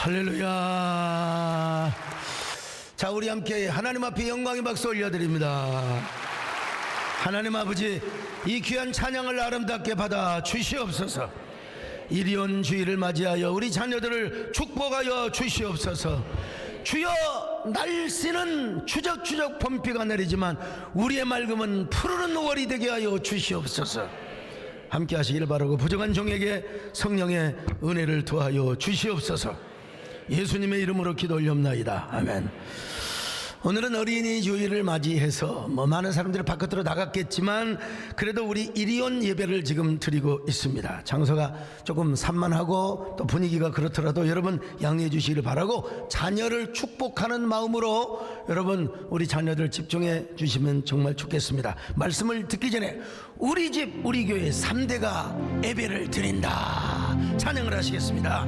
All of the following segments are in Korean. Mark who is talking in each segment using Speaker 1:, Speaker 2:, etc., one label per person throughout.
Speaker 1: 할렐루야. 자, 우리 함께 하나님 앞에 영광의 박수 올려드립니다. 하나님 아버지, 이 귀한 찬양을 아름답게 받아 주시옵소서. 이리온 주일을 맞이하여 우리 자녀들을 축복하여 주시옵소서. 주여, 날씨는 추적추적 봄비가 내리지만 우리의 맑음은 푸르른 5월이 되게 하여 주시옵소서. 함께 하시길 바라고 부족한 종에게 성령의 은혜를 더하여 주시옵소서. 예수님의 이름으로 기도 올렵나이다. 아멘. 오늘은 어린이 주일을 맞이해서 많은 사람들이 바깥으로 나갔겠지만 그래도 우리 일이온 예배를 지금 드리고 있습니다. 장소가 조금 산만하고 또 분위기가 그렇더라도 여러분 양해해 주시기를 바라고, 자녀를 축복하는 마음으로 여러분 우리 자녀들 집중해 주시면 정말 좋겠습니다. 말씀을 듣기 전에 우리 집 우리 교회 3대가 예배를 드린다 찬양을 하시겠습니다.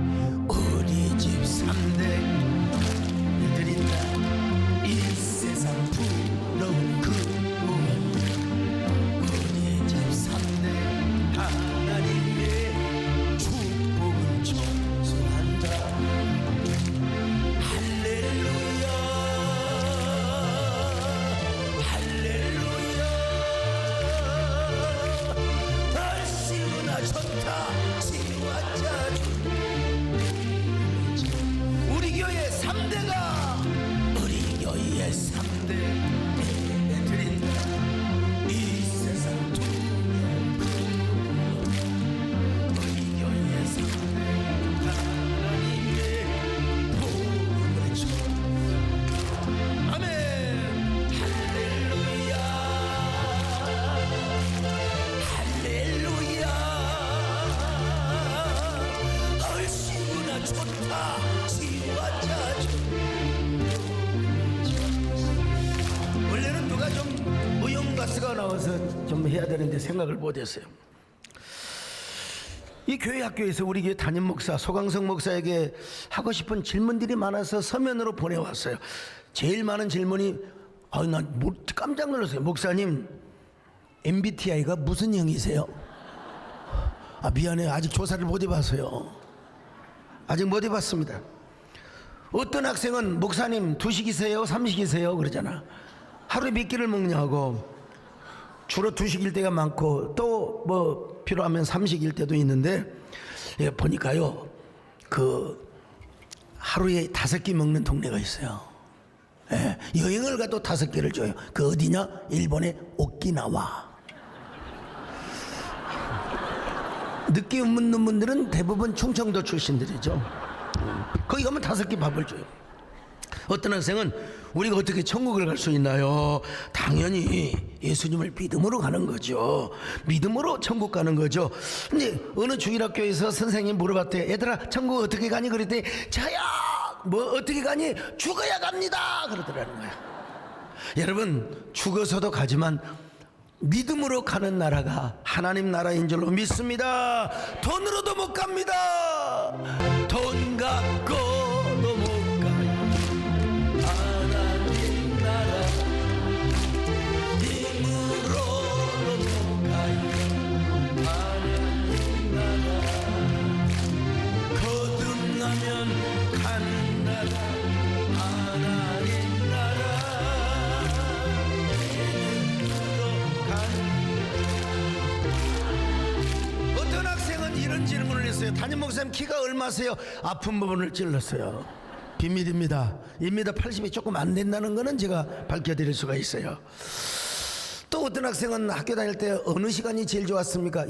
Speaker 1: 우리 집 3대 드린다. 이 세상 부러운 그 무엇, 우리 집 3대 하나님의 축복을 전수한다. 할렐루야, 할렐루야. 날씨구나 좋다 지왔자. 우리 교회 3대가 너희의 3대 예배 드린다. 이 세상 두려움 너희 교회의 3대 하나님의 복음을 전수. 아멘. 할렐루야, 할렐루야. 얼씨구나 좋다 지와자. 원래는 누가 좀 무용가스가 나와서 좀 해야 되는데 생각을 못했어요. 이 교회 학교에서 우리 교회 담임 목사 소강성 목사에게 하고 싶은 질문들이 많아서 서면으로 보내왔어요. 제일 많은 질문이, 난 깜짝 놀랐어요. 목사님, MBTI가 무슨 형이세요? 미안해요, 아직 조사를 못 해봤어요. 아직 못 해봤습니다. 어떤 학생은 목사님 2식이세요? 3식이세요? 그러잖아. 하루에 몇 끼를 먹냐고. 주로 2식일 때가 많고 또 뭐 필요하면 3식일 때도 있는데, 보니까요 하루에 5끼 먹는 동네가 있어요. 여행을 가도 5끼를 줘요. 그 어디냐? 일본의 오키나와. 늦게 묻는 분들은 대부분 충청도 출신들이죠. 거기 가면 5끼 밥을 줘요. 어떤 학생은 우리가 어떻게 천국을 갈 수 있나요? 당연히 예수님을 믿음으로 가는 거죠. 믿음으로 천국 가는 거죠. 근데 어느 주일학교에서 선생님이 물어봤대. 얘들아, 천국 어떻게 가니? 그랬더니 저야 뭐 어떻게 가니? 죽어야 갑니다 그러더라는 거야. 여러분, 죽어서도 가지만 믿음으로 가는 나라가 하나님 나라인 줄로 믿습니다. 돈으로도 못 갑니다. 돈 갖고도 못 가요. 하나님 나라 힘으로도 못 가요. 하나님 나라 거듭나면 가는 나라. 하나님 나라 어떤 학생은 이런 질문을 했어요. 담임 목사님 키가 얼마세요? 아픈 부분을 찔렀어요. 비밀입니다. 1m 80이 조금 안 된다는 거는 제가 밝혀드릴 수가 있어요. 또 어떤 학생은 학교 다닐 때 어느 시간이 제일 좋았습니까?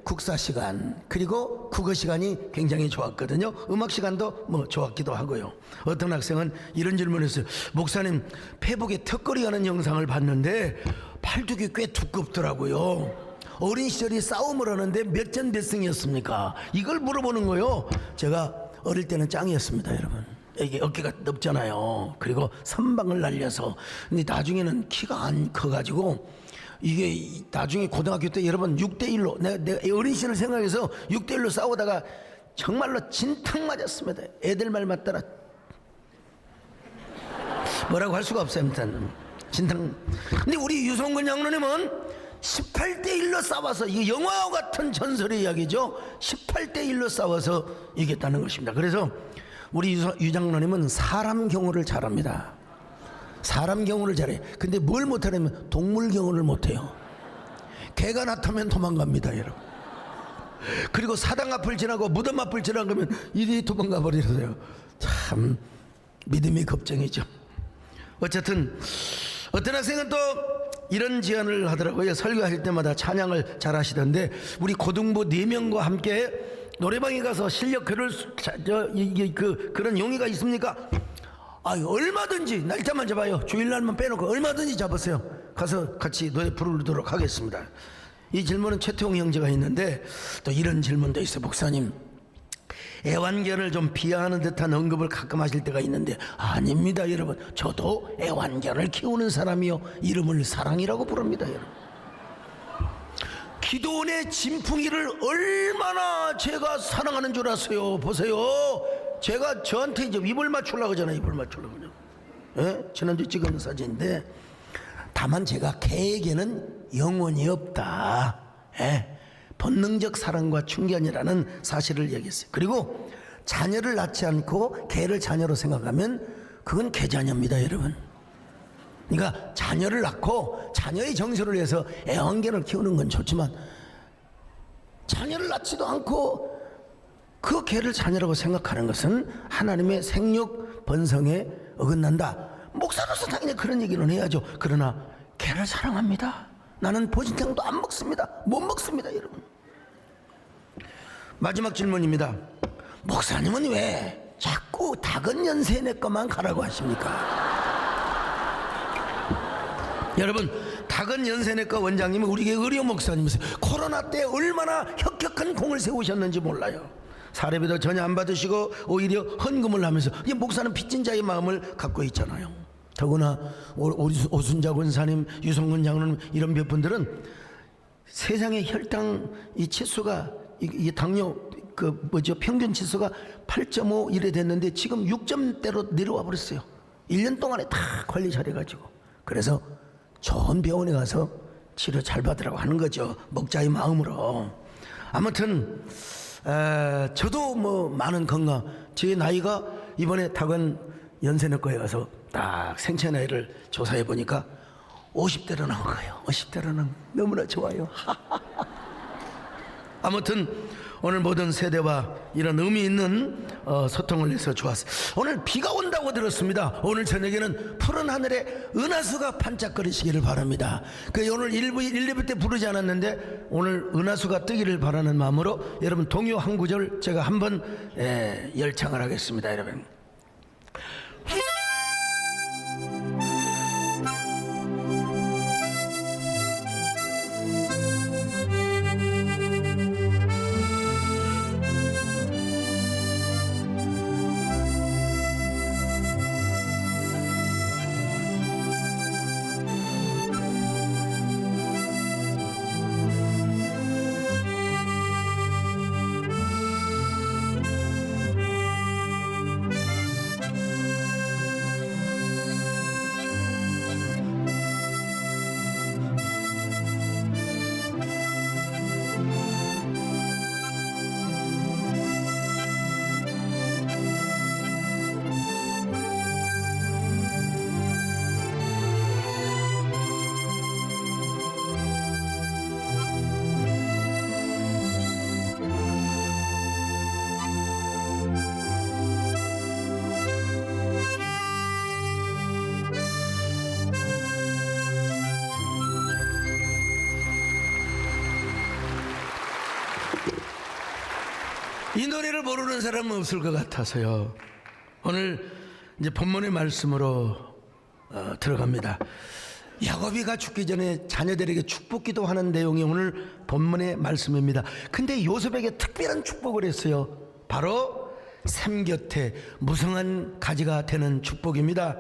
Speaker 1: 국사 시간, 그리고 국어 시간이 굉장히 좋았거든요. 음악 시간도 뭐 좋았기도 하고요. 어떤 학생은 이런 질문을 했어요. 목사님, 페북에 턱걸이 하는 영상을 봤는데 팔뚝이 꽤 두껍더라고요. 어린 시절에 싸움을 하는데 몇 전 몇 승이었습니까? 이걸 물어보는 거예요. 제가 어릴 때는 짱이었습니다, 여러분. 이게 어깨가 넓잖아요. 그리고 선방을 날려서. 근데 나중에는 키가 안 커가지고 이게 나중에 고등학교 때 여러분 6대1로 내가 어린 시절을 생각해서 6대1로 싸우다가 정말로 진탕 맞았습니다. 애들 말 맞따라 뭐라고 할 수가 없어요. 아무튼 진탕. 근데 우리 유성근 장로님은 18대1로 싸워서, 이게 영화 같은 전설의 이야기죠. 18대1로 싸워서 이겼다는 것입니다. 그래서 우리 유 장로님은 사람 경호를 잘합니다. 사람 경호를 잘해. 근데 뭘 못하냐면 동물 경호를 못해요. 개가 나타나면 도망갑니다, 여러분. 그리고 사당 앞을 지나고 무덤 앞을 지나가면 이리 도망가 버리세요. 참 믿음이 걱정이죠. 어쨌든 어떤 학생은 또 이런 제안을 하더라고요. 설교할 때마다 찬양을 잘 하시던데, 우리 고등부 4명과 함께 노래방에 가서 실력 그런 용의가 있습니까? 얼마든지 날짜만 잡아요. 주일날만 빼놓고 얼마든지 잡으세요. 가서 같이 노래 부르도록 하겠습니다. 이 질문은 최태용 형제가 있는데, 또 이런 질문도 있어요. 목사님, 애완견을 좀 비하하는 듯한 언급을 가끔 하실 때가 있는데, 아닙니다 여러분. 저도 애완견을 키우는 사람이요, 이름을 사랑이라고 부릅니다 여러분. 기도원의 진풍이를 얼마나 제가 사랑하는 줄 아세요? 보세요. 제가 저한테 이제 입을 맞추려고 하잖아요. 입을 맞추려고 하잖아요. 예? 지난주에 찍은 사진인데, 다만 제가 개에게는 영혼이 없다. 예? 본능적 사랑과 충견이라는 사실을 얘기했어요. 그리고 자녀를 낳지 않고 개를 자녀로 생각하면 그건 개자녀입니다 여러분. 그러니까 자녀를 낳고 자녀의 정서를 위해서 애완견을 키우는 건 좋지만, 자녀를 낳지도 않고 그 개를 자녀라고 생각하는 것은 하나님의 생육 번성에 어긋난다. 목사로서 당연히 그런 얘기는 해야죠. 그러나 개를 사랑합니다. 나는 보신탕도 안 먹습니다. 못 먹습니다 여러분. 마지막 질문입니다. 목사님은 왜 자꾸 작은 연세내 것만 가라고 하십니까? 여러분, 작은 연세내과 원장님은 우리 의료 목사님이세요. 코로나 때 얼마나 혁혁한 공을 세우셨는지 몰라요. 사례비도 전혀 안 받으시고 오히려 헌금을 하면서, 이 목사는 빚진 자의 마음을 갖고 있잖아요. 더구나 오순자 권사님, 유성근 장로님, 이런 몇 분들은 세상의 혈당 이 치수가, 이 당뇨 평균 치수가 8.5 이래 됐는데 지금 6점대로 내려와 버렸어요. 1년 동안에 다 관리 잘해가지고. 그래서 좋은 병원에 가서 치료 잘 받으라고 하는 거죠. 먹자의 마음으로. 아무튼 저도 뭐 많은 건강, 제 나이가 이번에 다근 연세내과에 가서 딱 생체 나이를 조사해 보니까 50대로 나온 거예요. 50대로는 너무나 좋아요. 아무튼 오늘 모든 세대와 이런 의미 있는 소통을 해서 좋았어요. 오늘 비가 온다고 들었습니다. 오늘 저녁에는 푸른 하늘에 은하수가 반짝거리시기를 바랍니다. 오늘 1, 2부 때 부르지 않았는데 오늘 은하수가 뜨기를 바라는 마음으로 여러분 동요 한 구절 제가 한번 열창을 하겠습니다. 여러분, 이 노래를 모르는 사람은 없을 것 같아서요. 오늘 이제 본문의 말씀으로 들어갑니다. 야곱이가 죽기 전에 자녀들에게 축복기도 하는 내용이 오늘 본문의 말씀입니다. 근데 요셉에게 특별한 축복을 했어요. 바로 샘 곁에 무성한 가지가 되는 축복입니다.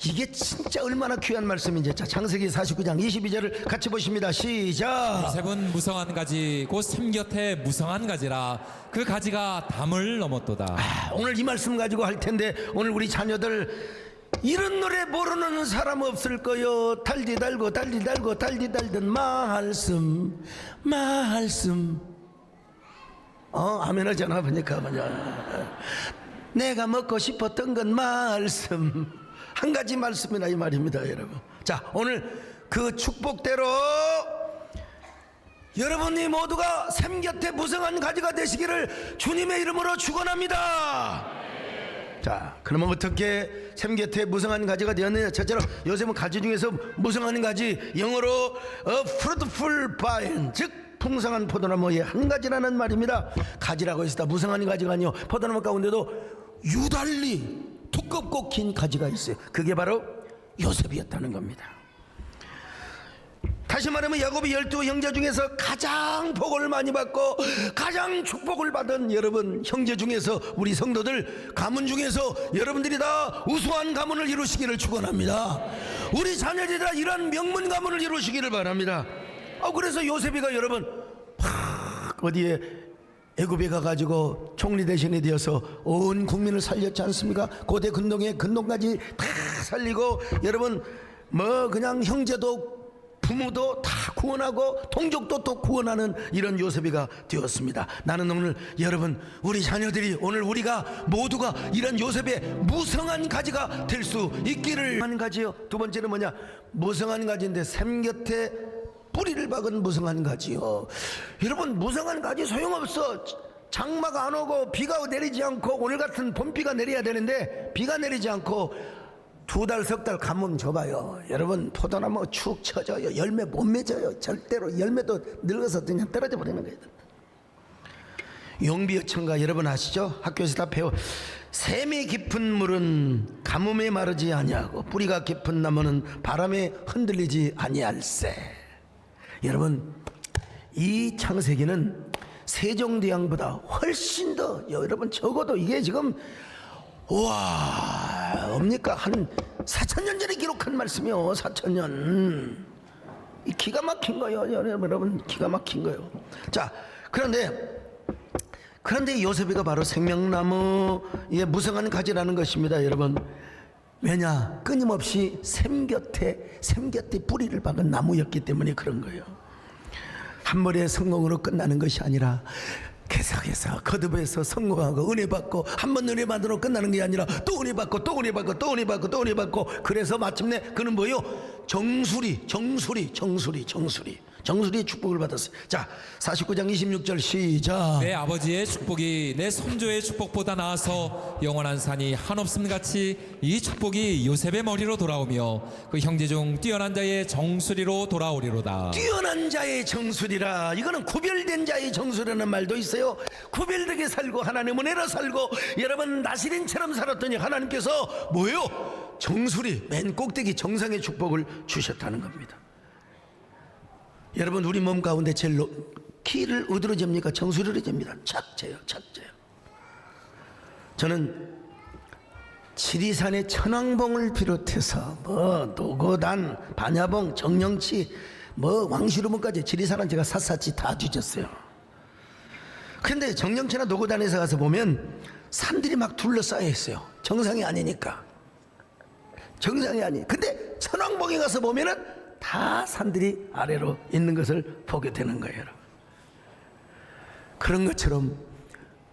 Speaker 1: 이게 진짜 얼마나 귀한 말씀인지. 자, 창세기 49장 22절을 같이 보십니다. 시작.
Speaker 2: 요셉은 무성한 가지 곧 샘 곁에 무성한 가지라 그 가지가 담을 넘었도다.
Speaker 1: 오늘 이 말씀 가지고 할 텐데, 오늘 우리 자녀들 이런 노래 모르는 사람 없을 거요. 달디 달고 달디 달고 달디 달던 말씀 아멘 하잖아. 보니까 내가 먹고 싶었던 건 말씀, 한 가지 말씀이나 이 말입니다, 여러분. 자, 오늘 그 축복대로 여러분이 모두가 샘 곁에 무성한 가지가 되시기를 주님의 이름으로 축원합니다. 자, 그러면 어떻게 샘 곁에 무성한 가지가 되었느냐? 첫째로 요셉은 가지 중에서 무성한 가지, 영어로 fruitful vine, 즉 풍성한 포도나무의 한 가지라는 말입니다. 가지라고 했을 때 무성한 가지가 아니요, 포도나무 가운데도 유달리 두껍고 긴 가지가 있어요. 그게 바로 요셉이었다는 겁니다. 다시 말하면 야곱이 12 형제 중에서 가장 복을 많이 받고 가장 축복을 받은 여러분 형제 중에서 우리 성도들 가문 중에서 여러분들이 다 우수한 가문을 이루시기를 축원합니다. 우리 자녀들이 다 이런 명문 가문을 이루시기를 바랍니다. 그래서 요셉이가 여러분 어디에 애굽에 가가지고 총리 대신이 되어서 온 국민을 살렸지 않습니까? 고대 근동에 근동까지 다 살리고 여러분 뭐 그냥 형제도 부모도 다 구원하고 동족도 또 구원하는 이런 요셉이가 되었습니다. 나는 오늘 여러분 우리 자녀들이 오늘 우리가 모두가 이런 요셉의 무성한 가지가 될 수 있기를 하는 가지요. 두 번째는 뭐냐? 무성한 가지인데 샘 곁에 뿌리를 박은 무성한 가지요. 여러분 무성한 가지 소용없어. 장마가 안 오고 비가 내리지 않고 오늘 같은 봄비가 내려야 되는데 비가 내리지 않고 2달 석 달 가뭄 줘봐요. 여러분 포도나무 축 처져요. 열매 못 맺어요. 절대로 열매도 늙어서 그냥 떨어져 버리는 거예요. 용비어천가 여러분 아시죠? 학교에서 다 배워. 샘이 깊은 물은 가뭄에 마르지 아니하고 뿌리가 깊은 나무는 바람에 흔들리지 아니할세. 여러분 이 창세기는 세종대왕보다 훨씬 더 여러분 적어도 이게 지금 와 뭡니까 한 4,000년 전에 기록한 말씀이요. 4,000년 이 기가 막힌 거예요. 여러분 기가 막힌 거예요. 자 그런데 요셉이가 바로 생명나무의 무성한 가지라는 것입니다. 여러분 왜냐 끊임없이 샘 곁에 뿌리를 박은 나무였기 때문에 그런 거예요. 한 번의 성공으로 끝나는 것이 아니라 계속해서 거듭해서 성공하고 은혜 받고 한 번 은혜 받으러 끝나는 게 아니라 또 은혜 받고 또 은혜 받고 또 은혜 받고 또 은혜 받고 그래서 마침내 그는 뭐요? 정수리의 축복을 받았어요. 자 49장 26절 시작.
Speaker 2: 내 아버지의 축복이 내 손조의 축복보다 나아서 영원한 산이 한없음 같이 이 축복이 요셉의 머리로 돌아오며 그 형제 중 뛰어난 자의 정수리로 돌아오리로다.
Speaker 1: 뛰어난 자의 정수리라. 이거는 구별된 자의 정수리라는 말도 있어요. 구별되게 살고 하나님 은혜로 살고 여러분 나시린처럼 살았더니 하나님께서 뭐예요? 정수리 맨 꼭대기 정상의 축복을 주셨다는 겁니다. 여러분 우리 몸 가운데 제일 키를 어디로 잽니까? 정수리로 잽니다. 착재요. 저는 지리산의 천왕봉을 비롯해서 뭐 노고단, 반야봉, 정령치 뭐 왕시루문까지 지리산은 제가 샅샅이 다 뒤졌어요. 근데 정령치나 노고단에서 가서 보면 산들이 막 둘러싸여 있어요. 정상이 아니니까. 근데 천왕봉에 가서 보면은 다 산들이 아래로 있는 것을 보게 되는 거예요. 여러분. 그런 것처럼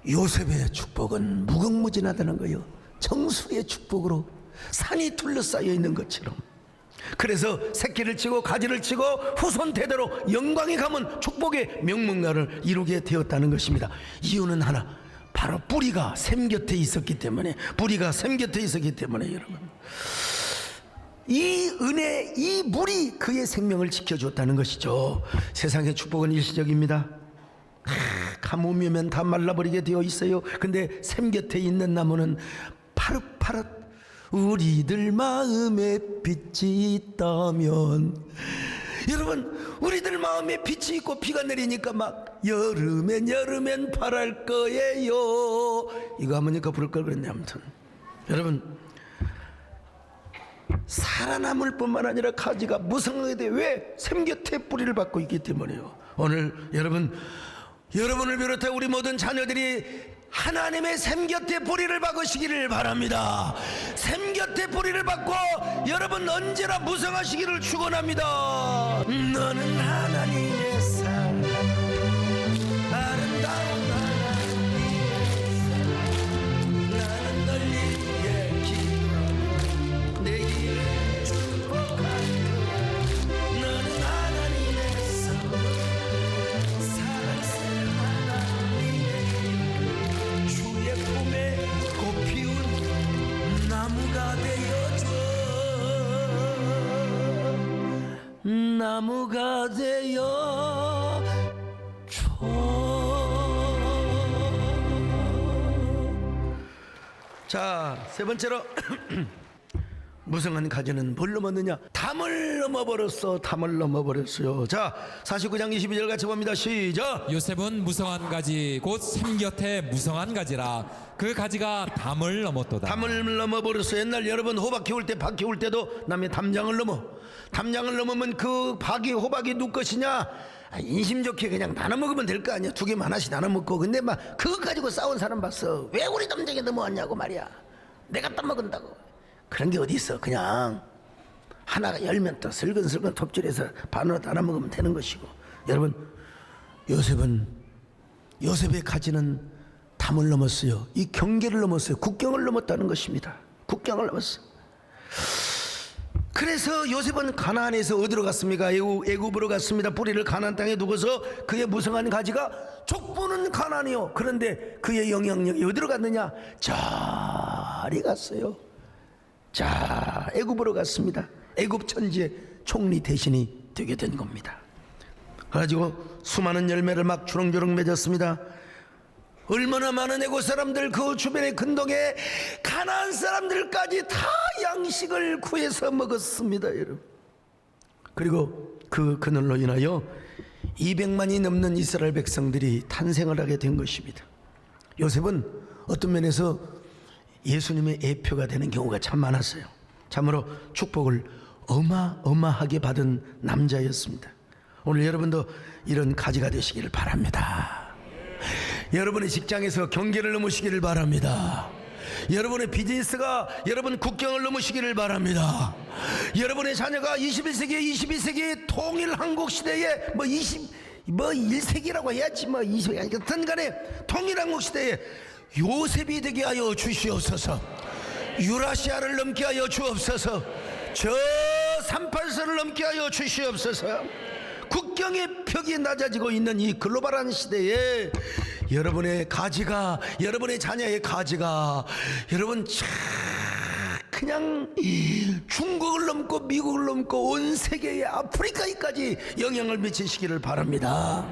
Speaker 1: 요셉의 축복은 무궁무진하다는 거예요. 정수리의 축복으로 산이 둘러싸여 있는 것처럼. 그래서 새끼를 치고 가지를 치고 후손 대대로 영광이 가면 축복의 명문가를 이루게 되었다는 것입니다. 이유는 하나, 바로 뿌리가 샘 곁에 있었기 때문에, 여러분 이 은혜, 이 물이 그의 생명을 지켜줬다는 것이죠. 세상의 축복은 일시적입니다. 가뭄이 오면 다 말라버리게 되어 있어요. 근데 샘 곁에 있는 나무는 파릇파릇. 우리들 마음에 빛이 있다면, 여러분 우리들 마음에 빛이 있고 비가 내리니까 막 여름엔 파랄 거예요. 이거 하모니카 부를 걸 그랬네. 아무튼 여러분 살아남을 뿐만 아니라 가지가 무성하게 돼. 왜? 샘 곁에 뿌리를 받고 있기 때문에요. 오늘 여러분을 비롯해 우리 모든 자녀들이 하나님의 샘 곁에 뿌리를 박으시기를 바랍니다. 샘 곁에 뿌리를 박고 여러분 언제나 무성하시기를 축원합니다. 너는 하나님의 사랑, 아름다운 하나님의 사랑, 나는 나무가 되어 자, 세 번째로 무성한 가지는 뭘 넘었느냐? 담을 넘어버렸어. 담을 넘어버렸어요. 자, 49장 22절 같이 봅니다. 시작.
Speaker 2: 요셉은 무성한 가지 곧 샘 곁에 무성한 가지라 그 가지가 담을 넘었도다.
Speaker 1: 담을 넘어버렸어. 옛날 여러분 호박 키울 때 밭 키울 때도 남의 담장을 넘어. 담장을 넘으면 그 박이 호박이 누구 것이냐? 인심 좋게 그냥 나눠 먹으면 될 거 아니야. 두 개만 하나씩 나눠 먹고. 근데 막 그거 가지고 싸운 사람 봤어. 왜 우리 담장에 넘어왔냐고 말이야. 내가 따먹은다고. 그런 게 어디 있어. 그냥 하나가 열면 또 슬근슬근 톱질해서 반으로 나눠 먹으면 되는 것이고. 여러분, 요셉의 가지는 담을 넘었어요. 이 경계를 넘었어요. 국경을 넘었다는 것입니다. 국경을 넘었어. 그래서 요셉은 가나안에서 어디로 갔습니까? 애굽으로 갔습니다. 뿌리를 가나안 땅에 두고서 그의 무성한 가지가 족보는 가나안이요. 그런데 그의 영향력이 어디로 갔느냐? 저리 갔어요. 자, 애굽으로 갔습니다. 애굽 천지의 총리 대신이 되게 된 겁니다. 그래가지고 수많은 열매를 막 주렁주렁 맺었습니다. 얼마나 많은 애국 사람들, 그 주변의 근동에 가나안 사람들까지 다 양식을 구해서 먹었습니다, 여러분. 그리고 그늘로 인하여 200만이 넘는 이스라엘 백성들이 탄생을 하게 된 것입니다. 요셉은 어떤 면에서 예수님의 애표가 되는 경우가 참 많았어요. 참으로 축복을 어마어마하게 받은 남자였습니다. 오늘 여러분도 이런 가지가 되시기를 바랍니다. 여러분의 직장에서 경계를 넘으시기를 바랍니다. 여러분의 비즈니스가 여러분 국경을 넘으시기를 바랍니다. 여러분의 자녀가 22세기 통일 한국 시대에 1세기라고 해야지 20세기 여튼 간에 통일 한국 시대에 요셉이 되게 하여 주시옵소서. 유라시아를 넘게 하여 주옵소서. 저 38선을 넘게 하여 주시옵소서. 국경의 벽이 낮아지고 있는 이 글로벌한 시대에 여러분의 가지가, 여러분의 자녀의 가지가 여러분 그냥 중국을 넘고 미국을 넘고 온 세계의 아프리카까지 영향을 미치시기를 바랍니다.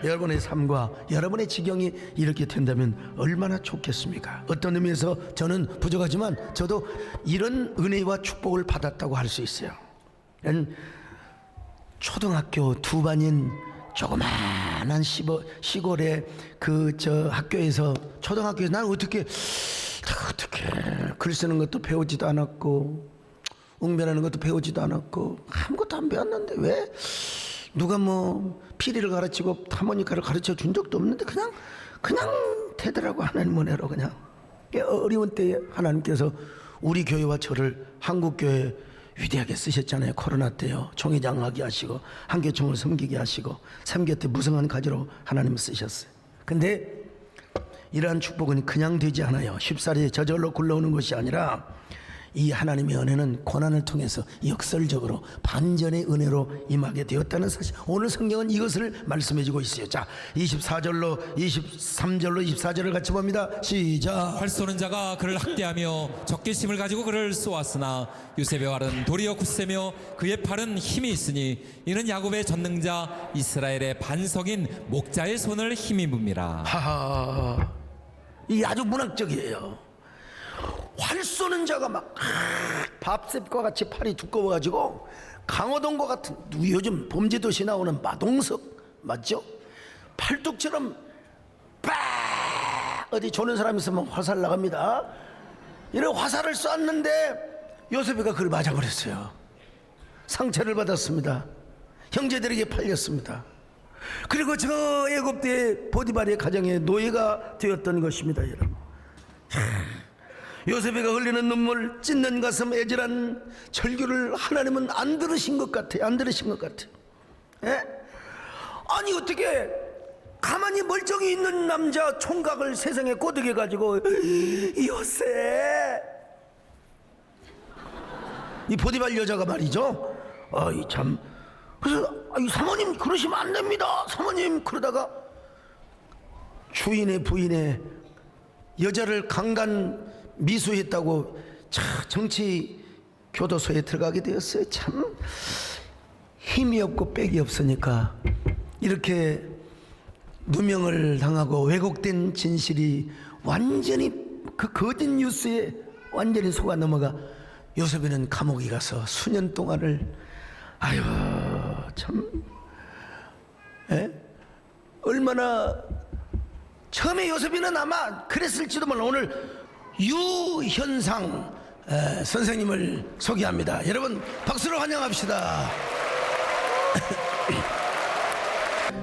Speaker 1: 여러분의 삶과 여러분의 지경이 이렇게 된다면 얼마나 좋겠습니까? 어떤 의미에서 저는 부족하지만 저도 이런 은혜와 축복을 받았다고 할 수 있어요. 초등학교 두 반인 조그마한 시골의 학교에서, 초등학교에서 난 어떻게 글 쓰는 것도 배우지도 않았고 웅변하는 것도 배우지도 않았고 아무것도 안 배웠는데 왜 누가 피리를 가르치고 하모니카를 가르쳐 준 적도 없는데 그냥 되더라고. 하나님 은혜로 그냥. 어려운 때에 하나님께서 우리 교회와 저를 한국교회 위대하게 쓰셨잖아요. 코로나 때요. 총회장하게 하시고 한교총을 섬기게 하시고 삶 곁에 무성한 가지로 하나님 쓰셨어요. 근데 이러한 축복은 그냥 되지 않아요. 쉽사리 저절로 굴러오는 것이 아니라 이 하나님의 은혜는 고난을 통해서 역설적으로 반전의 은혜로 임하게 되었다는 사실, 오늘 성경은 이것을 말씀해 주고 있어요. 자, 23절로 24절을 같이 봅니다. 시작.
Speaker 2: 활 쏘는 자가 그를 학대하며 적개심을 가지고 그를 쏘았으나 요셉의 활은 도리어 굳세며 그의 팔은 힘이 있으니 이는 야곱의 전능자 이스라엘의 반석인 목자의 손을 힘입음이라.
Speaker 1: 하하, 이 아주 문학적이에요. 활 쏘는 자가 막 밥셉과 같이 팔이 두꺼워가지고 강호동과 같은, 요즘 범죄도시 나오는 마동석 맞죠? 팔뚝처럼 빡 어디 조는 사람 있으면 화살 나갑니다. 이런 화살을 쐈는데 요셉이가 그걸 맞아버렸어요. 상처를 받았습니다. 형제들에게 팔렸습니다. 그리고 저 애굽의 보디발의 가정의 노예가 되었던 것입니다. 여러분, 요셉이가 흘리는 눈물, 찢는 가슴, 애절한 절규를 하나님은 안 들으신 것 같아요. 안 들으신 것 같아요. 예? 아니 어떻게 가만히 멀쩡히 있는 남자 총각을 세상에 꼬드겨 가지고 요셉, 이 보디발 여자가 말이죠. 아이 참, 그래서 사모님 그러시면 안 됩니다. 사모님 그러다가 주인의 부인의 여자를 강간 미수했다고 정치 교도소에 들어가게 되었어요. 참 힘이 없고 빽이 없으니까 이렇게 누명을 당하고 왜곡된 진실이 완전히 그 거짓 뉴스에 완전히 속아 넘어가 요셉이는 감옥에 가서 수년 동안을 아유 참 얼마나 처음에 요셉이는 아마 그랬을지도 몰라. 오늘 유현상 선생님을 소개합니다. 여러분 박수로 환영합시다.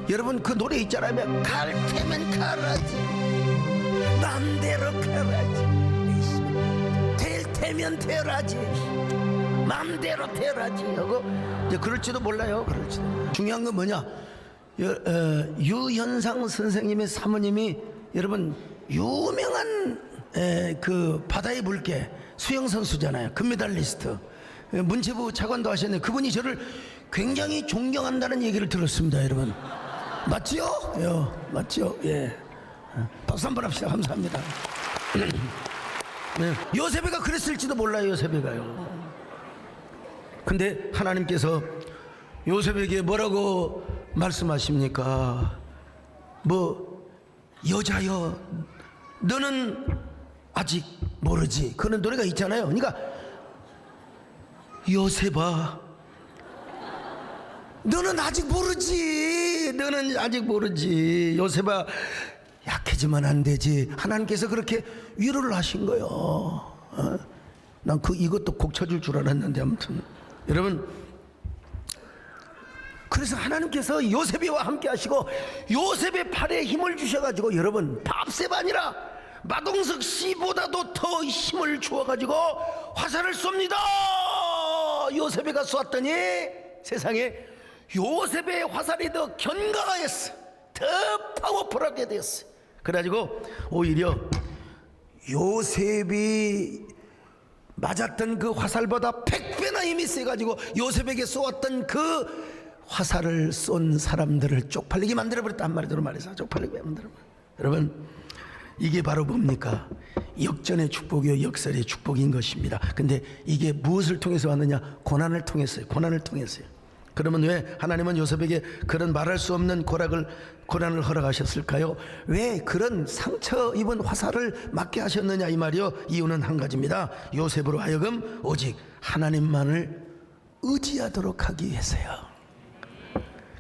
Speaker 1: 여러분 그 노래 있잖아요. 갈 테면 가라지 맘대로 가라지 될 테면 되라지 맘대로 되라지 하고 이제 그럴지도 몰라요. 그럴지도. 중요한 건 뭐냐, 유현상 선생님의 사모님이 여러분 유명한 그 바다의 물개 수영선수잖아요. 금메달리스트 문체부 차관도 하셨는데 그분이 저를 굉장히 존경한다는 얘기를 들었습니다. 여러분 맞지요? 맞지요? 예. 박수 한번 합시다. 감사합니다. 네. 요셉이가 그랬을지도 몰라요. 요셉이가요. 근데 하나님께서 요셉에게 뭐라고 말씀하십니까? 뭐 여자여 너는 아직 모르지. 그런 노래가 있잖아요. 그러니까 요셉아 너는 아직 모르지. 너는 아직 모르지. 요셉아 약해지면 안 되지. 하나님께서 그렇게 위로를 하신 거예요. 난 이것도 곡 쳐줄 줄 알았는데 아무튼 여러분 그래서 하나님께서 요셉이와 함께 하시고 요셉의 팔에 힘을 주셔가지고 여러분 밥새가 아니라 마동석 씨보다도 더 힘을 주어가지고 화살을 쏩니다. 요셉이가 쏘았더니 세상에 요셉의 화살이 더 견강하였어. 더 파워풀하게 되었어. 그래가지고 오히려 요셉이 맞았던 그 화살보다 100배나 힘이 세가지고 요셉에게 쏘았던 그 화살을 쏜 사람들을 쪽팔리게 만들어버렸단 말이죠. 말해서 쪽팔리게 만들어버렸어요. 여러분 이게 바로 뭡니까? 역전의 축복이요 역설의 축복인 것입니다. 근데 이게 무엇을 통해서 왔느냐? 고난을 통했어요. 고난을 통했어요. 그러면 왜 하나님은 요셉에게 그런 말할 수 없는 고난을 허락하셨을까요? 왜 그런 상처 입은 화살을 맞게 하셨느냐 이 말이요. 이유는 한 가지입니다. 요셉으로 하여금 오직 하나님만을 의지하도록 하기 위해서요.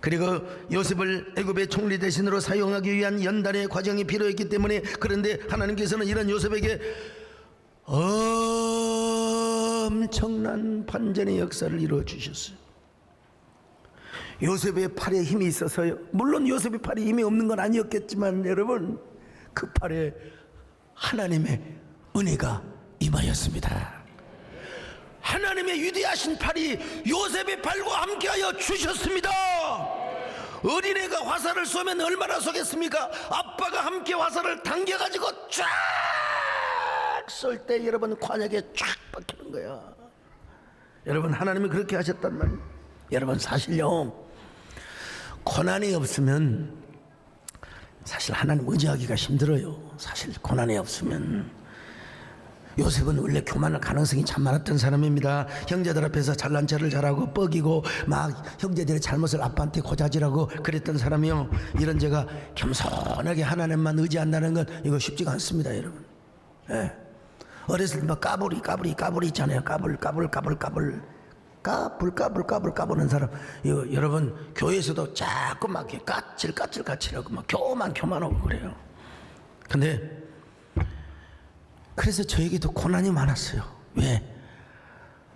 Speaker 1: 그리고 요셉을 애굽의 총리 대신으로 사용하기 위한 연단의 과정이 필요했기 때문에, 그런데 하나님께서는 이런 요셉에게 엄청난 반전의 역사를 이루어 주셨어요. 요셉의 팔에 힘이 있어서요. 물론 요셉의 팔에 힘이 없는 건 아니었겠지만 여러분 그 팔에 하나님의 은혜가 임하였습니다. 하나님의 위대하신 팔이 요셉의 팔과 함께하여 주셨습니다. 어린애가 화살을 쏘면 얼마나 쏘겠습니까? 아빠가 함께 화살을 당겨가지고 쫙 쏠 때 여러분 관역에 쫙 박히는 거야. 여러분 하나님이 그렇게 하셨단 말이에요. 여러분 사실요, 고난이 없으면 사실 하나님 의지하기가 힘들어요. 사실 고난이 없으면. 요셉은 원래 교만할 가능성이 참 많았던 사람입니다. 형제들 앞에서 잘난 척을 잘하고 뻐기고 막 형제들의 잘못을 아빠한테 고자질하고 그랬던 사람이요. 이런 제가 겸손하게 하나님만 의지한다는 건 이거 쉽지가 않습니다, 여러분. 예. 어렸을 때 막 까불이 있잖아요. 까불하는 사람. 이거 여러분 교회에서도 자꾸 막 까칠하고 막 교만하고 그래요. 근데 그래서 저에게도 고난이 많았어요. 왜?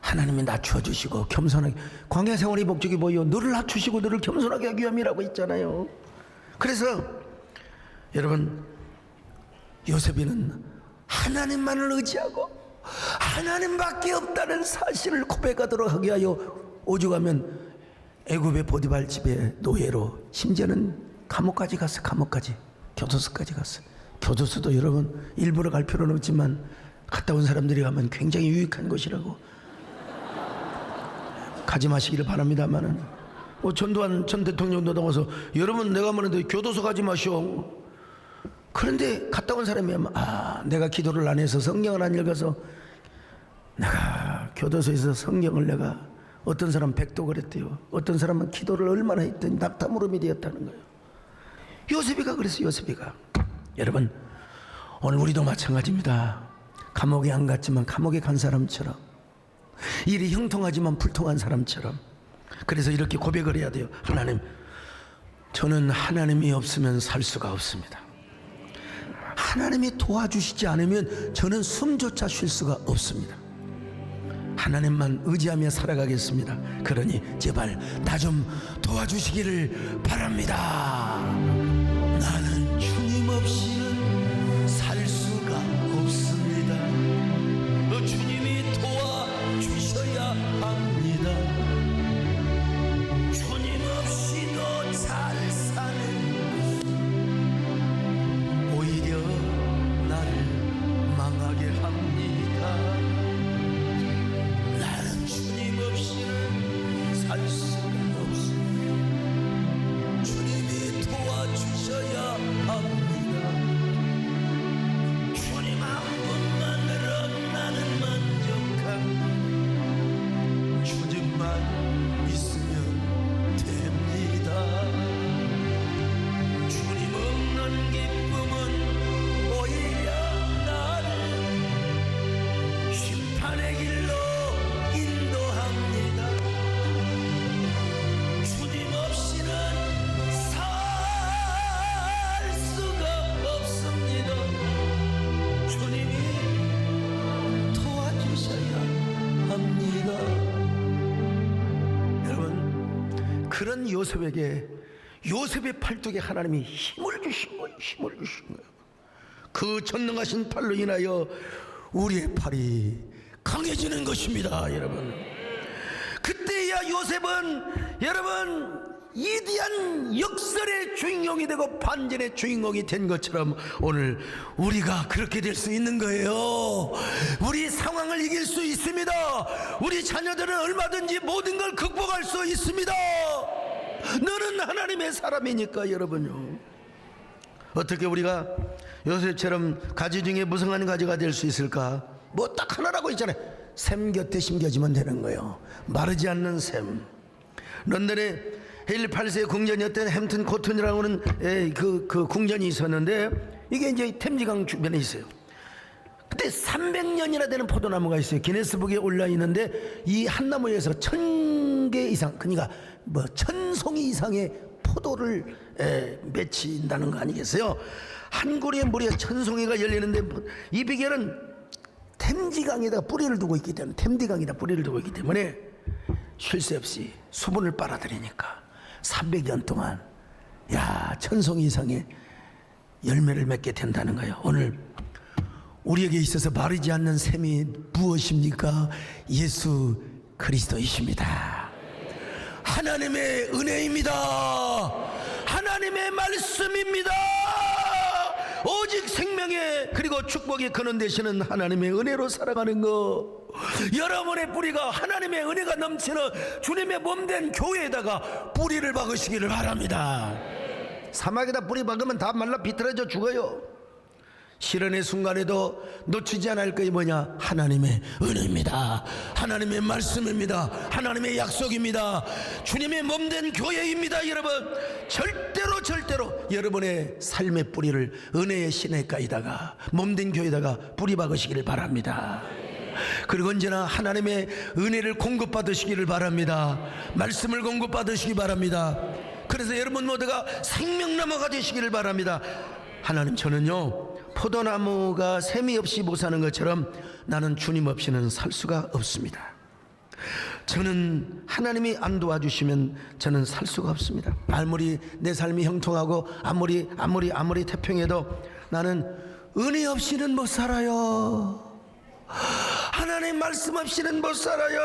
Speaker 1: 하나님이 낮춰주시고 겸손하게. 광야생활의 목적이 뭐예요? 너를 낮추시고 너를 겸손하게 하기 위함이라고 있잖아요. 그래서 여러분 요셉이는 하나님만을 의지하고 하나님밖에 없다는 사실을 고백하도록 하게 하여 오죽하면 애굽의 보디발 집의 노예로, 심지어는 감옥까지 갔어. 교도소까지 갔어. 교도소도 여러분 일부러 갈 필요는 없지만 갔다 온 사람들이 가면 굉장히 유익한 곳이라고 가지 마시기를 바랍니다만은, 전두환 전 대통령도 나와서 여러분 내가 뭐는데 교도소 가지 마시오. 그런데 갔다 온 사람이 내가 기도를 안 해서 성경을 안 읽어서 내가 교도소에서 성경을 내가 어떤 사람은 100도 그랬대요. 어떤 사람은 기도를 얼마나 했더니 낙타무름이 되었다는 거예요. 요셉이가 그랬어요. 요셉이가. 여러분, 오늘 우리도 마찬가지입니다. 감옥에 안 갔지만 감옥에 간 사람처럼, 일이 형통하지만 불통한 사람처럼, 그래서 이렇게 고백을 해야 돼요. 하나님, 저는 하나님이 없으면 살 수가 없습니다. 하나님이 도와주시지 않으면 저는 숨조차 쉴 수가 없습니다. 하나님만 의지하며 살아가겠습니다. 그러니 제발 나 좀 도와주시기를 바랍니다. 나는 주님 없이는 살 수가 없습니다. 주님이 도와주셔야 합니다. 주님 없이도 잘 사는 오히려 나를 망하게 합니다. 나는 주님 없이는 살 수가 없습니다. 주님이 도와주셔야 합니다. 주님 한 분만으로 나는 만족합니다. 주님만 있으면 됩니다. 주님 없는 기쁨은 오히려 나를 심판의 길로 인도합니다. 주님 없이는 살 수가 없습니다. 주님이 도와주셔야 합니다. 여러분, 그런 요셉에게, 요셉의 팔뚝에 하나님이 힘을 주신 거예요. 힘을 주신 거예요. 그 전능하신 팔로 인하여 우리의 팔이 강해지는 것입니다. 여러분, 그때야 요셉은 여러분 위대한 역설의 주인공이 되고 반전의 주인공이 된 것처럼 오늘 우리가 그렇게 될 수 있는 거예요. 우리 상황을 이길 수 있습니다. 우리 자녀들은 얼마든지 모든 걸 극복할 수 있습니다. 너는 하나님의 사람이니까. 여러분요, 어떻게 우리가 요셉처럼 가지 중에 무성한 가지가 될 수 있을까? 뭐 딱 하나라고 있잖아요. 샘 곁에 심겨지면 되는 거예요. 마르지 않는 샘. 런던에 헨리 8세 궁전이었던 햄튼 코튼이라고 하는 그 궁전이 있었는데, 이게 이제 템지강 주변에 있어요. 그때 300년이나 되는 포도나무가 있어요. 기네스북에 올라 있는데 이 한 나무에서 1000개 이상, 그러니까 뭐 1000송이 이상의 포도를 맺힌다는 거 아니겠어요? 한 구리에 무려 1000송이가 열리는데, 이 비결은 템지강에다가 뿌리를 두고 있기 때문에, 템지강에다 뿌리를 두고 있기 때문에 쉴 새 없이 수분을 빨아들이니까 300년 동안 1000송이 이상의 열매를 맺게 된다는 거예요. 오늘 우리에게 있어서 마르지 않는 샘이 무엇입니까? 예수 그리스도이십니다. 하나님의 은혜입니다. 하나님의 말씀입니다. 오직 생명의 그리고 축복의 근원 되시는 하나님의 은혜로 살아가는 거, 여러분의 뿌리가 하나님의 은혜가 넘치는 주님의 몸된 교회에다가 뿌리를 박으시기를 바랍니다. 사막에다 뿌리 박으면 다 말라 비틀어져 죽어요. 시련의 순간에도 놓치지 않을 것이 뭐냐? 하나님의 은혜입니다. 하나님의 말씀입니다. 하나님의 약속입니다. 주님의 몸된 교회입니다. 여러분, 절대로 여러분의 삶의 뿌리를 은혜의 시냇가에다가 몸된 교회에다가 뿌리 박으시기를 바랍니다. 그리고 언제나 하나님의 은혜를 공급받으시기를 바랍니다. 말씀을 공급받으시기 바랍니다. 그래서 여러분 모두가 생명나무가 되시기를 바랍니다. 하나님, 저는요 포도나무가 샘이 없이 못 사는 것처럼 나는 주님 없이는 살 수가 없습니다. 저는 하나님이 안 도와주시면 저는 살 수가 없습니다. 아무리 내 삶이 형통하고 아무리 태평해도 나는 은혜 없이는 못 살아요. 하나님 말씀 없이는 못 살아요.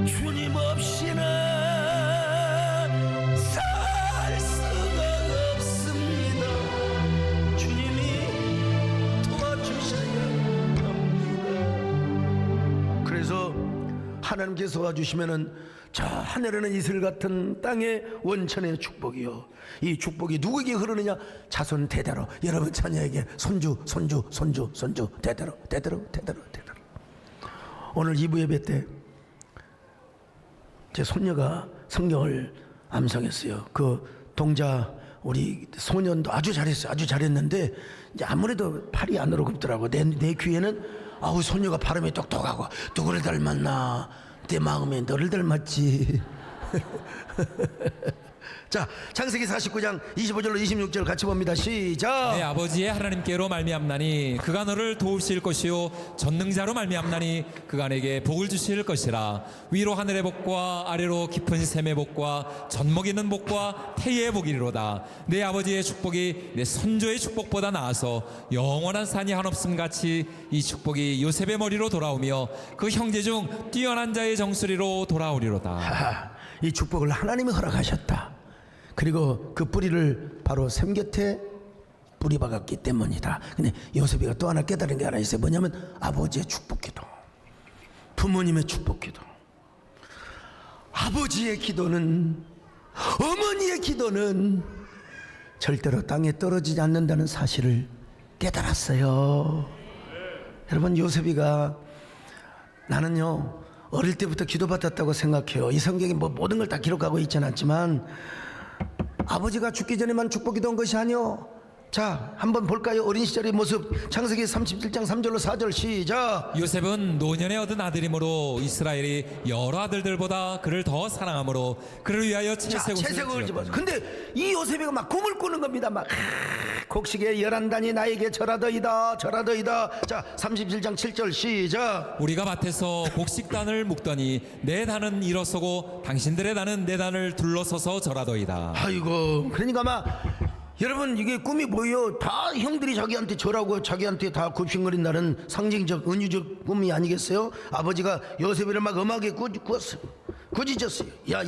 Speaker 1: 주님 없이는 살 수가 없습니다. 주님이 도와주셔야 합니다. 그래서 하나님께서 도와주시면은 저 하늘에는 이슬 같은 땅의 원천의 축복이요, 이 축복이 누구에게 흐르느냐? 자손 대대로, 여러분 자녀에게 손주 대대로. 오늘 2부 예배 때 제 손녀가 성경을 암송했어요. 그 동자 우리 소년도 아주 잘했어요. 아주 잘했는데 이제 아무래도 팔이 안으로 굽더라고. 내 귀에는 아우 소녀가 발음이 똑똑하고 누구를 닮았나 내 마음에 너를 닮았지. 자, 창세기 49장 25절로 26절 같이 봅니다. 시작.
Speaker 2: 내 아버지의 하나님께로 말미암나니 그가 너를 도우실 것이요 전능자로 말미암나니 그가 내게 복을 주실 것이라. 위로 하늘의 복과 아래로 깊은 샘의 복과 젖먹이는 복과 태의 복이로다. 내 아버지의 축복이 내 선조의 축복보다 나아서 영원한 산이 한없음 같이 이 축복이 요셉의 머리로 돌아오며 그 형제 중 뛰어난 자의 정수리로 돌아오리로다.
Speaker 1: 이 축복을 하나님이 허락하셨다. 그리고 그 뿌리를 바로 샘 곁에 뿌리 박았기 때문이다. 근데 요셉이가 또 하나 깨달은 게 하나 있어요. 뭐냐면 아버지의 축복기도, 부모님의 축복기도, 아버지의 기도는, 어머니의 기도는 절대로 땅에 떨어지지 않는다는 사실을 깨달았어요. 여러분, 요셉이가 나는요 어릴 때부터 기도받았다고 생각해요. 이 성경에 뭐 모든 걸 다 기록하고 있지는 않지만 아버지가 죽기 전에만 축복이 던 것이 아니오. 자, 한번 볼까요? 어린 시절의 모습. 창세기 37장 3절로 4절 시작.
Speaker 2: 요셉은 노년에 얻은 아들이므로 이스라엘이 여러 아들들보다 그를 더 사랑하므로 그를 위하여 채색옷을
Speaker 1: 집었어. 근데 이 요셉이가 막 꿈을 꾸는 겁니다. 막 곡식의 11단이 나에게 절하더이다 절하더이다. 자, 37장 7절 시작.
Speaker 2: 우리가 밭에서 곡식단을 묶더니 내 단은 일어서고 당신들의 단은 내 단을 둘러서서 절하더이다.
Speaker 1: 아이고, 그러니까 막 여러분, 이게 꿈이 뭐예요? 다 형들이 자기한테 절하고 자기한테 다 굽신거린다는 상징적 은유적 꿈이 아니겠어요? 아버지가 요셉이를 막 엄하게 구었어요. 꾸짖었어요. 야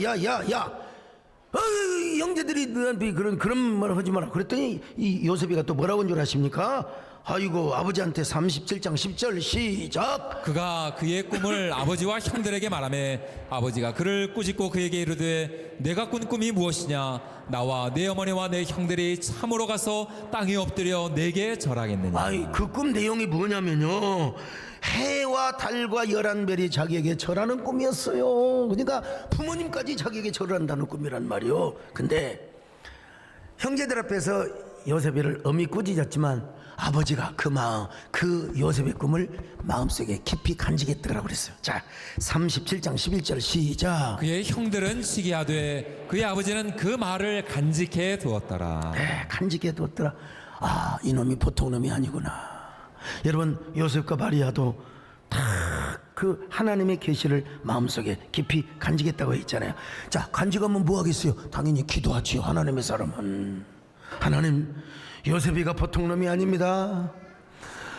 Speaker 1: 형제들이 너한테 그런 말 하지 마라. 그랬더니 이 요셉이가 또 뭐라고 한 줄 아십니까? 아이고, 아버지한테 37장 10절 시작.
Speaker 2: 그가 그의 꿈을 아버지와 형들에게 말하며 아버지가 그를 꾸짖고 그에게 이르되 내가 꾼 꿈이 무엇이냐? 나와 내 어머니와 내 형들이 참으로 가서 땅에 엎드려 내게 절하겠느냐?
Speaker 1: 아이, 그 꿈 내용이 뭐냐면요, 해와 달과 11별이 자기에게 절하는 꿈이었어요. 그러니까 부모님까지 자기에게 절한다는 꿈이란 말이요. 근데 형제들 앞에서 요셉이를 엄히 꾸짖었지만 아버지가 그 마음, 그 요셉의 꿈을 마음속에 깊이 간직했더라고 그랬어요. 자, 37장 11절 시작.
Speaker 2: 그의 형들은 시기하되 그의 아버지는 그 말을 간직해 두었더라.
Speaker 1: 네, 간직해 두었더라. 아, 이놈이 보통 놈이 아니구나. 여러분, 요셉과 마리아도 다 그 하나님의 계시를 마음속에 깊이 간직했다고 했잖아요. 자, 간직하면 뭐 하겠어요? 당연히 기도하지요. 하나님의 사람은. 하나님, 요셉이가 보통 놈이 아닙니다.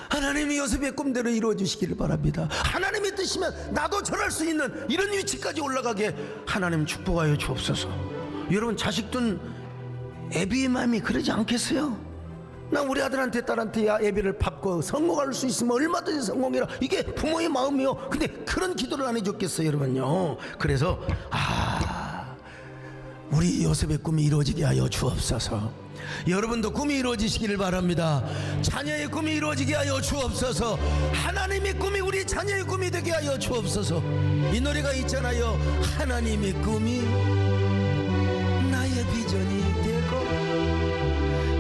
Speaker 1: 하나님이 요셉의 꿈대로 이루어 주시기를 바랍니다. 하나님의 뜻이면 나도 절할 수 있는 이런 위치까지 올라가게 하나님 축복하여 주옵소서. 여러분, 자식 둔 애비의 마음이 그러지 않겠어요? 나 우리 아들한테 딸한테 야 애비를 밟고 성공할 수 있으면 얼마든지 성공해라. 이게 부모의 마음이요. 근데 그런 기도를 안 해줬겠어요, 여러분요. 그래서 우리 요셉의 꿈이 이루어지게 하여 주옵소서. 여러분도 꿈이 이루어지시기를 바랍니다. 자녀의 꿈이 이루어지게 하여 주옵소서. 하나님의 꿈이 우리 자녀의 꿈이 되게 하여 주옵소서. 이 노래가 있잖아요. 하나님의 꿈이 나의 비전이 되고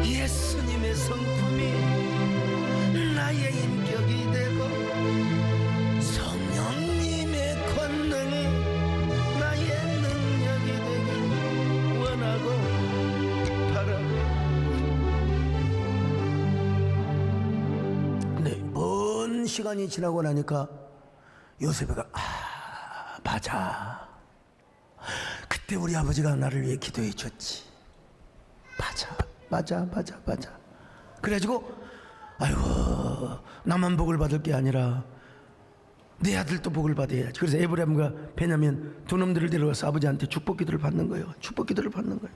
Speaker 1: 예수님의 성품이 나의 인격이 되고 성령님의 권능이 나의 능력이 되길 원하고 바라고. 근데 먼 시간이 지나고 나니까 요셉이가 맞아, 그때 우리 아버지가 나를 위해 기도해 줬지. 맞아. 그래가지고 아이고, 나만 복을 받을 게 아니라 내 아들도 복을 받아야지. 그래서 에브라임과 베냐민 두 놈들을 데려와서 아버지한테 축복 기도를 받는 거예요. 축복 기도를 받는 거예요.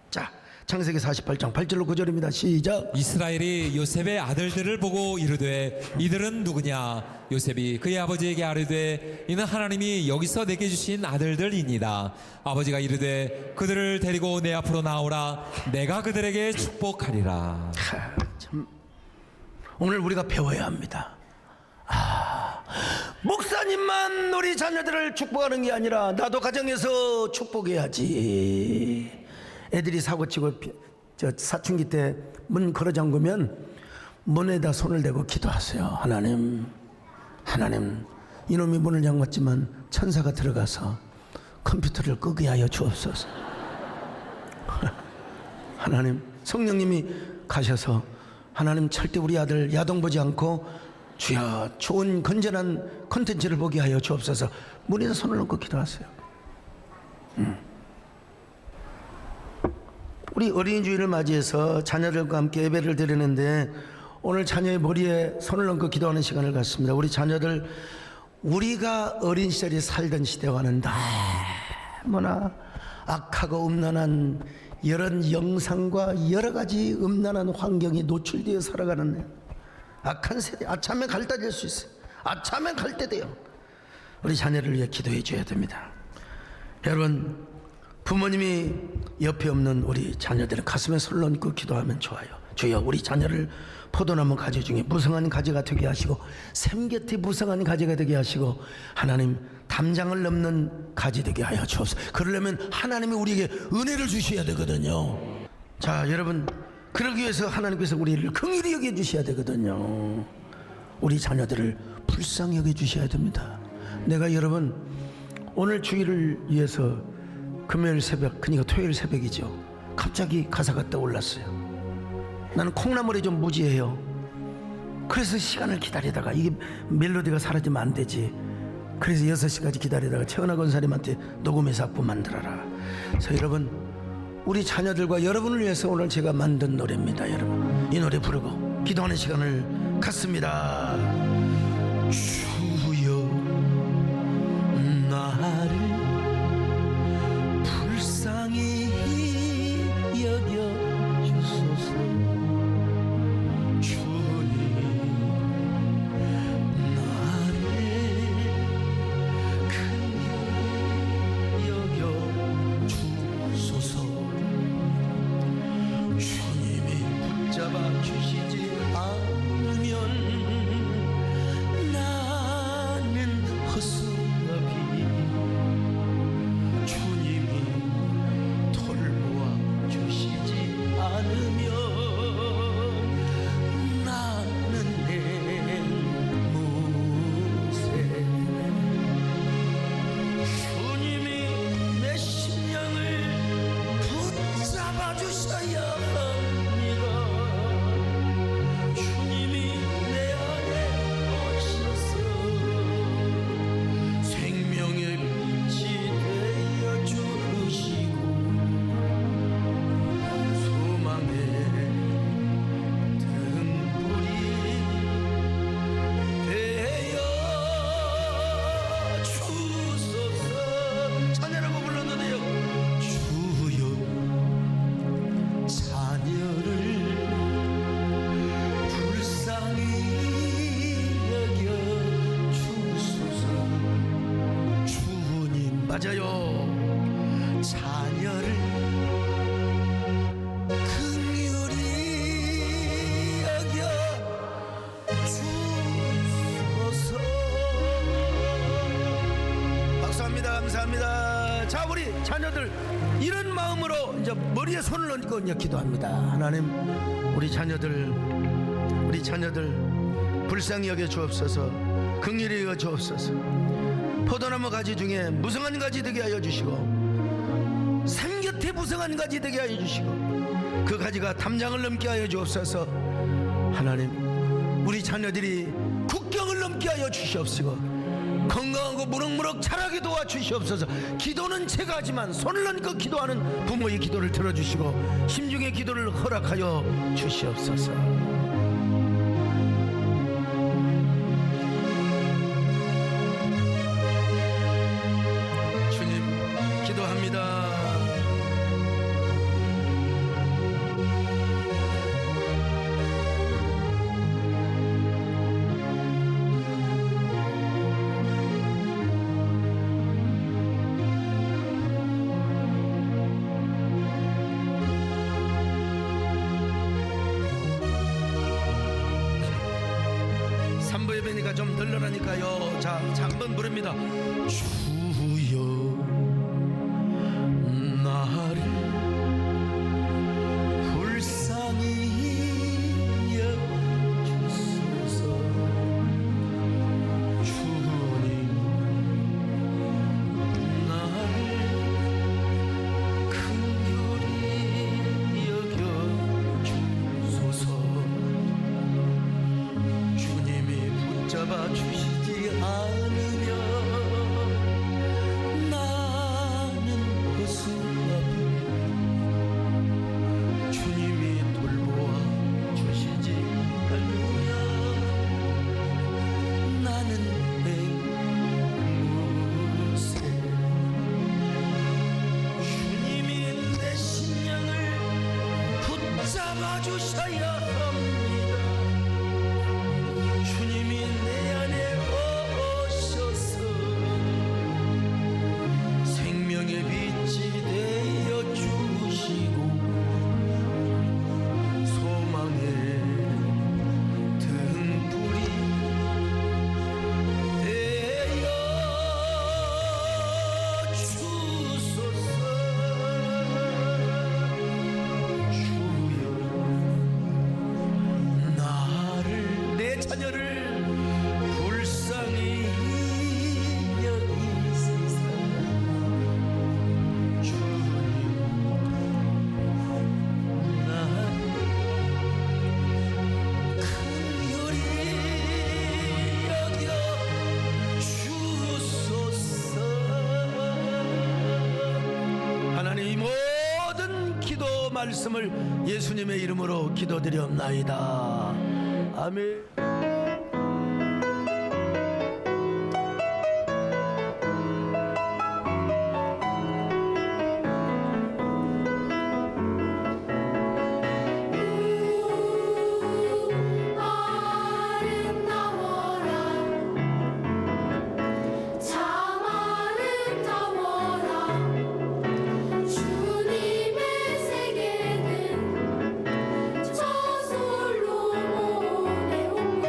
Speaker 1: 자, 창세기 48장 8절로 9절입니다. 시작.
Speaker 2: 이스라엘이 요셉의 아들들을 보고 이르되 이들은 누구냐? 요셉이 그의 아버지에게 아뢰되 이는 하나님이 여기서 내게 주신 아들들이니이다. 아버지가 이르되 그들을 데리고 내 앞으로 나오라. 내가 그들에게 축복하리라.
Speaker 1: 참, 오늘 우리가 배워야 합니다. 목사님만 우리 자녀들을 축복하는 게 아니라 나도 가정에서 축복해야지. 애들이 사고치고 저 사춘기 때 문 걸어 잠그면 문에다 손을 대고 기도하세요. 하나님, 이놈이 문을 잠갔지만 천사가 들어가서 컴퓨터를 끄게 하여 주옵소서. 하나님, 성령님이 가셔서 하나님 절대 우리 아들 야동 보지 않고 주여 좋은 건전한 콘텐츠를 보게 하여 주옵소서. 문에다 손을 얹고 기도하세요. 우리 어린이 주일을 맞이해서 자녀들과 함께 예배를 드리는데 오늘 자녀의 머리에 손을 얹고 기도하는 시간을 갖습니다. 우리 자녀들, 우리가 어린 시절에 살던 시대와는 너무나 악하고 음란한 이런 영상과 여러 가지 음란한 환경에 노출되어 살아가는 악한 세대. 아차면 갈대 될 수 있어요. 아차면 갈대 돼요. 우리 자녀를 위해 기도해 줘야 됩니다. 여러분, 부모님이 옆에 없는 우리 자녀들은 가슴에 손을 얹고 기도하면 좋아요. 주여, 우리 자녀를 포도나무 가지 중에 무성한 가지가 되게 하시고 샘곁에 무성한 가지가 되게 하시고 하나님 담장을 넘는 가지 되게 하여 주옵소서. 그러려면 하나님이 우리에게 은혜를 주셔야 되거든요. 자, 여러분, 그러기 위해서 하나님께서 우리를 긍휼히 여겨 주셔야 되거든요. 우리 자녀들을 불쌍히 여겨 주셔야 됩니다. 내가 여러분 오늘 주일을 위해서 금요일 새벽, 그러니까 토요일 새벽이죠, 갑자기 가사가 떠올랐어요. 나는 콩나물이 좀 무지해요. 그래서 시간을 기다리다가 이게 멜로디가 사라지면 안 되지. 그래서 6시까지 기다리다가 최은하 권사님한테 녹음해서 악보 만들어라. 그래서 여러분, 우리 자녀들과 여러분을 위해서 오늘 제가 만든 노래입니다. 여러분, 이 노래 부르고 기도하는 시간을 갖습니다. 주여 나를 불쌍히 여겨주소서. 주님 나를 긍휼히 여겨주소서. 주님이 붙잡아 주시지 않으면 나는 허수아비. 주님이 돌보아 주시지 않으면 나는 앵무새. 주님이 내 심령을 붙잡아 주셔야 합니다. 주님이 내 안에 오셔서 생명의 빛이 되어 주시고 소망의 등불이 되어 주소서. 자녀라고 불렀는데요, 주여 자녀를 불쌍히 여겨 주소서. 주님, 맞아요. 자녀를 긍휼히 여겨 주소서. 박수합니다. 감사합니다. 자, 우리 자녀들 이런 마음으로 이제 머리에 손을 얹고 이제 기도합니다. 하나님, 우리 자녀들 불쌍히 여겨 주옵소서. 긍휼히 여겨 주옵소서. 포도나무 가지 중에 무성한 가지 되게 하여 주시고 샘 곁에 무성한 가지 되게 하여 주시고 그 가지가 담장을 넘게 하여 주옵소서. 하나님, 우리 자녀들이 국경을 넘게 하여 주시옵시고 건강하고 무럭무럭 자라게 도와주시옵소서. 기도는 제가 하지만 손을 얹고 기도하는 부모의 기도를 들어주시고 심중의 기도를 허락하여 주시옵소서. 주님, 기도합니다. 되니까 좀 늘어나니까요. 자, 한번 부릅니다. 주여 나를 불쌍히 여주소서. 주님 나를 긍휼히 여겨주소서. 주님이 붙잡아 주시지 않으면 나는 허수아비. 주님이 돌보아 주시지 않으면 나는 맹무새. 주님이 내 심령을 붙잡아 주셔야 합니다. 주님이 내 안에 오셔서 생명의 빛이 되어 주시고 소망의 등불이 되어 주소서. 주여 나를 내 자녀를 불쌍히 여기소서. 주님 나를 긍휼히 여겨 주소서. 하나님, 이 모든 기도 말씀을 예수님의 이름으로 기도드리옵나이다. 아멘.
Speaker 3: 아름다워라 참 아름다워라 주님의 세계는 저 솔로몬의 왕국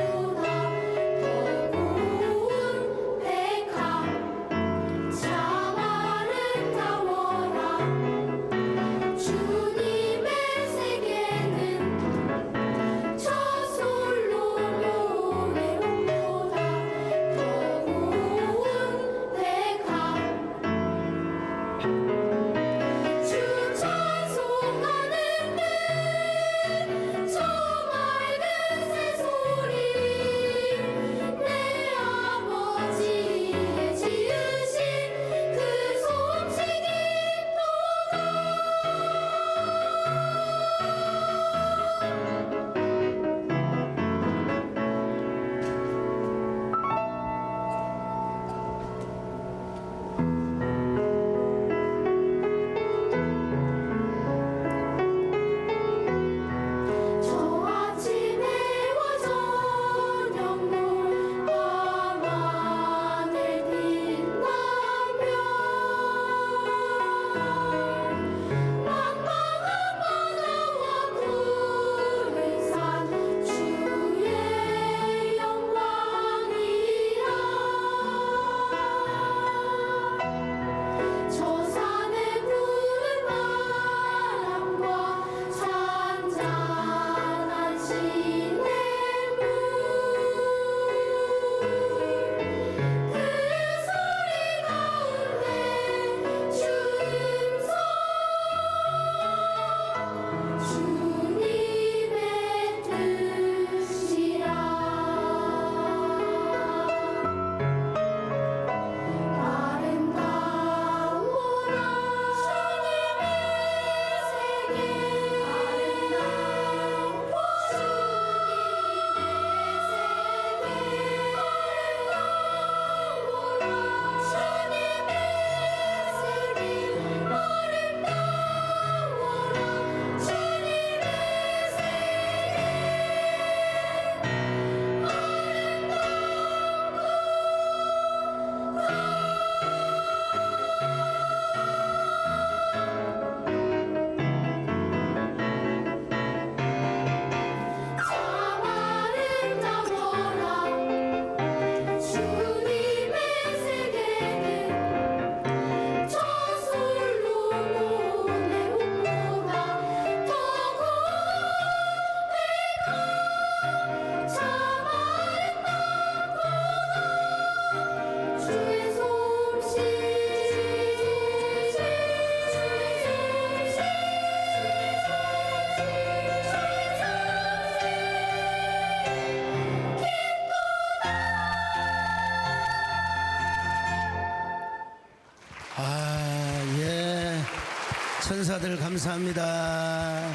Speaker 1: 천사들 감사합니다.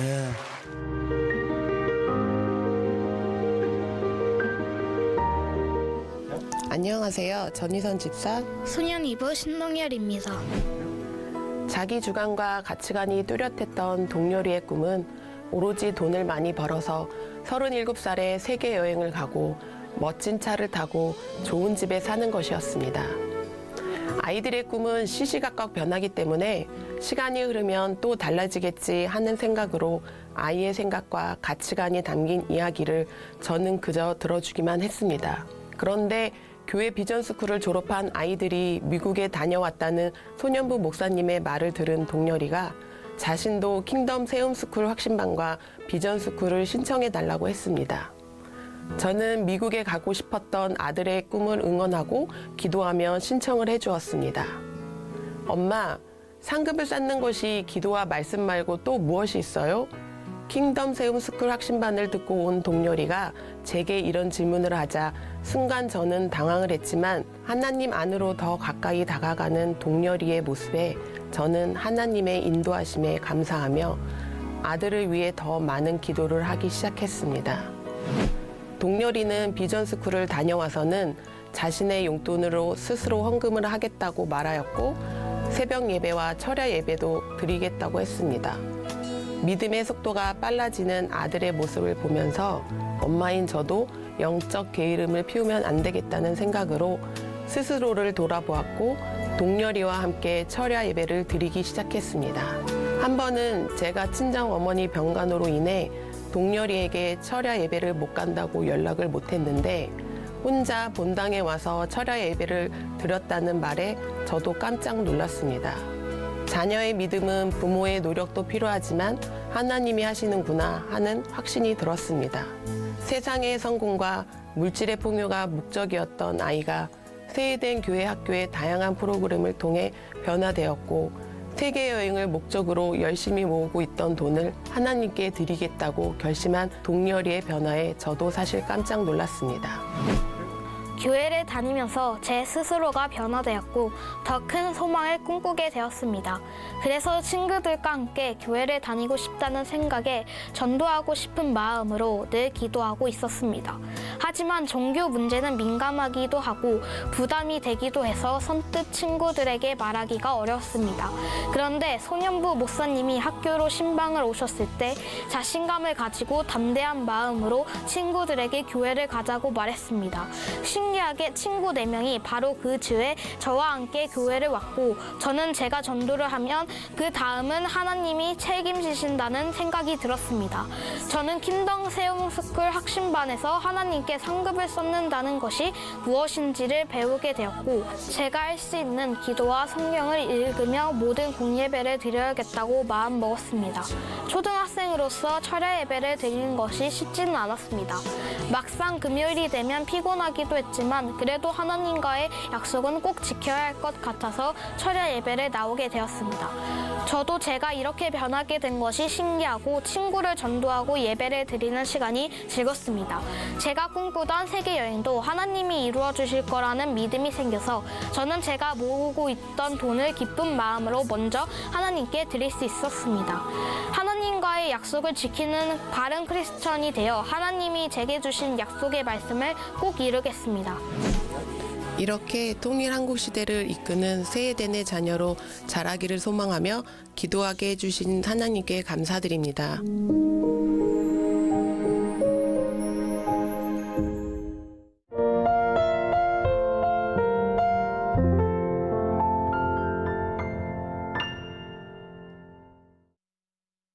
Speaker 1: 예.
Speaker 4: 안녕하세요. 전희선 집사.
Speaker 5: 소년 2부 신동열입니다.
Speaker 4: 자기 주관과 가치관이 뚜렷했던 동료리의 꿈은 오로지 돈을 많이 벌어서 37살에 세계 여행을 가고 멋진 차를 타고 좋은 집에 사는 것이었습니다. 아이들의 꿈은 시시각각 변하기 때문에 시간이 흐르면 또 달라지겠지 하는 생각으로 아이의 생각과 가치관이 담긴 이야기를 저는 그저 들어주기만 했습니다. 그런데 교회 비전스쿨을 졸업한 아이들이 미국에 다녀왔다는 소년부 목사님의 말을 들은 동열이가 자신도 킹덤 세움스쿨 확신반과 비전스쿨을 신청해달라고 했습니다. 저는 미국에 가고 싶었던 아들의 꿈을 응원하고 기도하며 신청을 해주었습니다. 엄마, 상급을 쌓는 것이 기도와 말씀 말고 또 무엇이 있어요? 킹덤 세움스쿨 확신반을 듣고 온 동열이가 제게 이런 질문을 하자 순간 저는 당황을 했지만 하나님 안으로 더 가까이 다가가는 동열이의 모습에 저는 하나님의 인도하심에 감사하며 아들을 위해 더 많은 기도를 하기 시작했습니다. 동열이는 비전스쿨을 다녀와서는 자신의 용돈으로 스스로 헌금을 하겠다고 말하였고 새벽 예배와 철야 예배도 드리겠다고 했습니다. 믿음의 속도가 빨라지는 아들의 모습을 보면서 엄마인 저도 영적 게으름을 피우면 안 되겠다는 생각으로 스스로를 돌아보았고 동열이와 함께 철야 예배를 드리기 시작했습니다. 한 번은 제가 친정 어머니 병간호로 인해 동열이에게 철야 예배를 못 간다고 연락을 못했는데 혼자 본당에 와서 철야 예배를 드렸다는 말에 저도 깜짝 놀랐습니다. 자녀의 믿음은 부모의 노력도 필요하지만 하나님이 하시는구나 하는 확신이 들었습니다. 세상의 성공과 물질의 풍요가 목적이었던 아이가 세해된 교회 학교의 다양한 프로그램을 통해 변화되었고 세계 여행을 목적으로 열심히 모으고 있던 돈을 하나님께 드리겠다고 결심한 동열이의 변화에 저도 사실 깜짝 놀랐습니다.
Speaker 5: 교회를 다니면서 제 스스로가 변화되었고 더 큰 소망을 꿈꾸게 되었습니다. 그래서 친구들과 함께 교회를 다니고 싶다는 생각에 전도하고 싶은 마음으로 늘 기도하고 있었습니다. 하지만 종교 문제는 민감하기도 하고 부담이 되기도 해서 선뜻 친구들에게 말하기가 어려웠습니다. 그런데 소년부 목사님이 학교로 신방을 오셨을 때 자신감을 가지고 담대한 마음으로 친구들에게 교회를 가자고 말했습니다. 신기하게 친구 4명이 바로 그 즈음에 저와 함께 교회를 왔고 저는 제가 전도를 하면 그 다음은 하나님이 책임지신다는 생각이 들었습니다. 저는 킹덤 세움스쿨 학신반에서 하나님께 상급을 쌓는다는 것이 무엇인지를 배우게 되었고 제가 할 수 있는 기도와 성경을 읽으며 모든 공예배를 드려야겠다고 마음먹었습니다. 초등학생으로서 철야 예배를 드리는 것이 쉽지는 않았습니다. 막상 금요일이 되면 피곤하기도 했지만 그래도 하나님과의 약속은 꼭 지켜야 할 것 같아서 철야 예배를 나오게 되었습니다. 저도 제가 이렇게 변하게 된 것이 신기하고 친구를 전도하고 예배를 드리는 시간이 즐겁습니다. 제가 꿈꾸던 세계 여행도 하나님이 이루어 주실 거라는 믿음이 생겨서 저는 제가 모으고 있던 돈을 기쁜 마음으로 먼저 하나님께 드릴 수 있었습니다. 하나님과의 약속을 지키는 바른 크리스천이 되어 하나님이 제게 주신 약속의 말씀을 꼭 이루겠습니다.
Speaker 4: 이렇게 통일 한국 시대를 이끄는 세해된의 자녀로 자라기를 소망하며 기도하게 해주신 하나님께 감사드립니다.